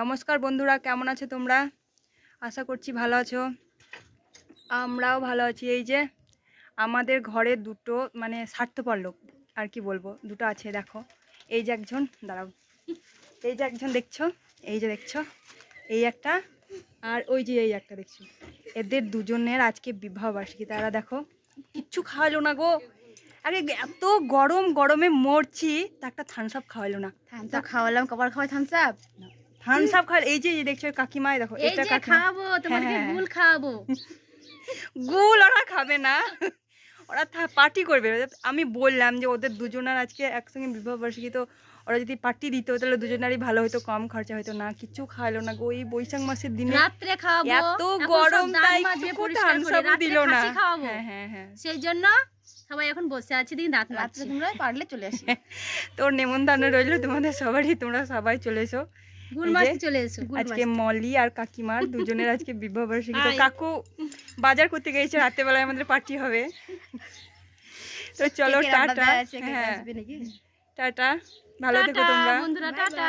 নমস্কার বন্ধুরা, কেমন আছো তোমরা? আশা করছি ভালো আছো। আমরাও ভালো আছি। এই যে আমাদের ঘরে দুটো মানে স্বার্থপর লোক আর কি বলবো, দুটো আছে দেখো। এই যে একজন, দাঁড়াও, এই যে একজন দেখছো, এই যে দেখছো এই একটা, আর ওই যে এই একটা দেখছো। এদের দুজনের আজকে বিবাহ বার্ষিকী। তারা দেখো কিচ্ছু খাওয়ালো না গো। আরে এত গরমে মরছি, তা একটা থামস আপ খাওয়ালো না। থামস আপ খাওয়ালাম, কবার খাওয়াই থামস আপ? থামস আপ খাওয়াল। এই যে দেখছো কাকিমাই দেখো, এই যে খাওয়াবো তোমাদেরকে, গুল খাওয়াবো। গুল ওরা খাবে না, ওরা পার্টি করবে। আমি বললাম যে ওদের দুজনের আজকে একসঙ্গে বিবাহ বার্ষিকী, তো ওরা যদি পার্টি দিত তাহলে দুজনেরই ভালো হতো, কম খরচা হতো না। কিছু খাওয়ালো না গো। এই বৈশাখ মাসের দিনে রাত্রে খাওয়াবো, এত গরম, তাই দিল না। হ্যাঁ, সেই জন্য সবাই এখন বসে আছে, দিন রাত রাত্রে তোমরা পারলে চলে আসো। তোর নেমন্তন্ন রইলো তোমাদের সবারই, তোমরা সবাই চলে এসো। চলে এসো। আজকে মলি আর কাকিমার দুজনের আজকে বিবাহ বার্ষিকী। তো কাকু বাজার করতে গেছে, রাতের বেলায় আমাদের পার্টি হবে। তো চলো টাটা। হ্যাঁ টাটা, ভালো থেকো তোমরা বন্ধুরা, টাটা।